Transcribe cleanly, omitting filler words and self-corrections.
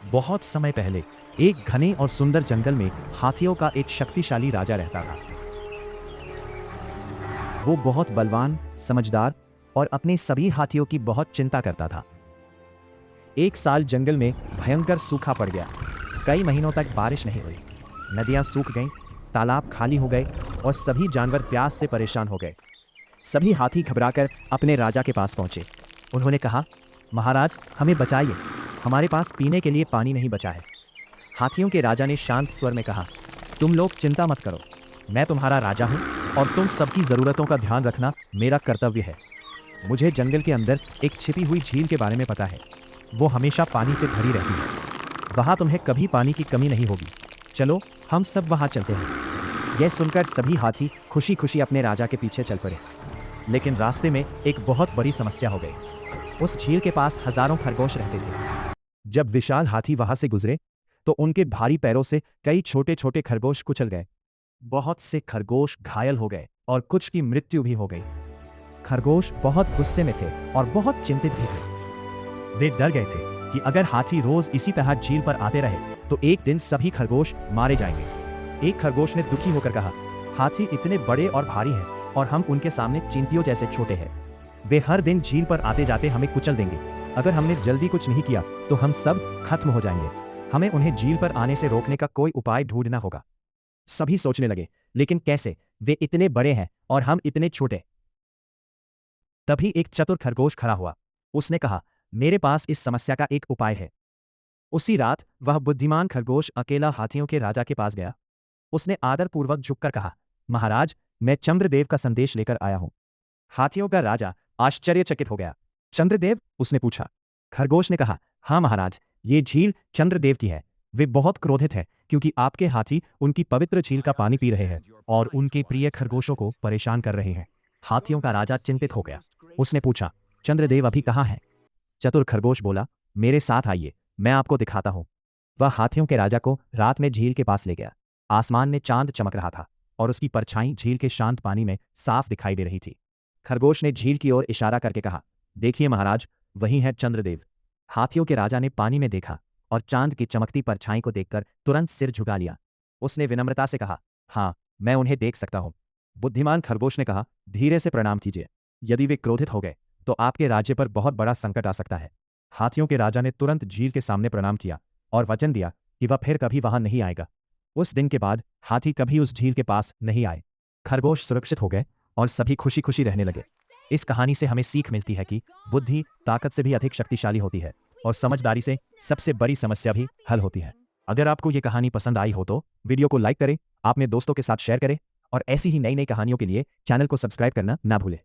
बहुत समय पहले एक घने और सुंदर जंगल में हाथियों का एक शक्तिशाली राजा रहता था। वो बहुत बलवान, समझदार और अपने सभी हाथियों की बहुत चिंता करता था। एक साल जंगल में भयंकर सूखा पड़ गया। कई महीनों तक बारिश नहीं हुई। नदियां सूख गईं, तालाब खाली हो गए और सभी जानवर प्यास से परेशान हो गए। सभी हाथी घबराकर अपने राजा के पास पहुंचे। उन्होंने कहा, महाराज, हमें बचाइए, हमारे पास पीने के लिए पानी नहीं बचा है। हाथियों के राजा ने शांत स्वर में कहा, तुम लोग चिंता मत करो, मैं तुम्हारा राजा हूं और तुम सबकी ज़रूरतों का ध्यान रखना मेरा कर्तव्य है। मुझे जंगल के अंदर एक छिपी हुई झील के बारे में पता है। वो हमेशा पानी से भरी रहती है। वहाँ तुम्हें कभी पानी की कमी नहीं होगी। चलो, हम सब वहाँ चलते हैं। यह सुनकर सभी हाथी खुशी खुशी अपने राजा के पीछे चल पड़े। लेकिन रास्ते में एक बहुत बड़ी समस्या हो गई। उस झील के पास हजारों खरगोश रहते थे। जब विशाल हाथी वहां से गुजरे तो उनके भारी पैरों से कई छोटे छोटे खरगोश कुचल गए। बहुत से खरगोश घायल हो गए और कुछ की मृत्यु भी हो गई। खरगोश बहुत गुस्से में थे और बहुत चिंतित भी थे। वे डर गए थे कि अगर हाथी रोज इसी तरह झील पर आते रहे तो एक दिन सभी खरगोश मारे जाएंगे। एक खरगोश ने दुखी होकर कहा, हाथी इतने बड़े और भारी हैं और हम उनके सामने चींटियों जैसे छोटे हैं। वे हर दिन झील पर आते जाते हमें कुचल देंगे। अगर हमने जल्दी कुछ नहीं किया तो हम सब खत्म हो जाएंगे। हमें उन्हें झील पर आने से रोकने का कोई उपाय ढूंढना होगा। सभी सोचने लगे, लेकिन कैसे? वे इतने बड़े हैं और हम इतने छोटे। तभी एक चतुर खरगोश खड़ा हुआ। उसने कहा, मेरे पास इस समस्या का एक उपाय है। उसी रात वह बुद्धिमान खरगोश अकेला हाथियों के राजा के पास गया। उसने आदरपूर्वक झुककर कहा, महाराज, मैं चंद्रदेव का संदेश लेकर आया हूं। हाथियों का राजा आश्चर्यचकित हो गया। चंद्रदेव? उसने पूछा। खरगोश ने कहा, हाँ महाराज, ये झील चंद्रदेव की है। वे बहुत क्रोधित हैं क्योंकि आपके हाथी उनकी पवित्र झील का पानी पी रहे हैं और उनके प्रिय खरगोशों को परेशान कर रहे हैं। हाथियों का राजा चिंतित हो गया। उसने पूछा, चंद्रदेव अभी कहाँ हैं? चतुर खरगोश बोला, मेरे साथ आइए, मैं आपको दिखाता हूं। वह हाथियों के राजा को रात में झील के पास ले गया। आसमान में चांद चमक रहा था और उसकी परछाई झील के शांत पानी में साफ दिखाई दे रही थी। खरगोश ने झील की ओर इशारा करके कहा, देखिए महाराज, वही है चंद्रदेव। हाथियों के राजा ने पानी में देखा और चांद की चमकती परछाई को देखकर तुरंत सिर झुका लिया। उसने विनम्रता से कहा, हाँ, मैं उन्हें देख सकता हूं। बुद्धिमान खरगोश ने कहा, धीरे से प्रणाम कीजिए। यदि वे क्रोधित हो गए तो आपके राज्य पर बहुत बड़ा संकट आ सकता है। हाथियों के राजा ने तुरंत झील के सामने प्रणाम किया और वचन दिया कि वह फिर कभी वहां नहीं आएगा। उस दिन के बाद हाथी कभी उस झील के पास नहीं आए। खरगोश सुरक्षित हो गए और सभी खुशी खुशी रहने लगे। इस कहानी से हमें सीख मिलती है कि बुद्धि ताकत से भी अधिक शक्तिशाली होती है और समझदारी से सबसे बड़ी समस्या भी हल होती है। अगर आपको ये कहानी पसंद आई हो तो वीडियो को लाइक करें, अपने दोस्तों के साथ शेयर करें और ऐसी ही नई नई कहानियों के लिए चैनल को सब्सक्राइब करना ना भूलें।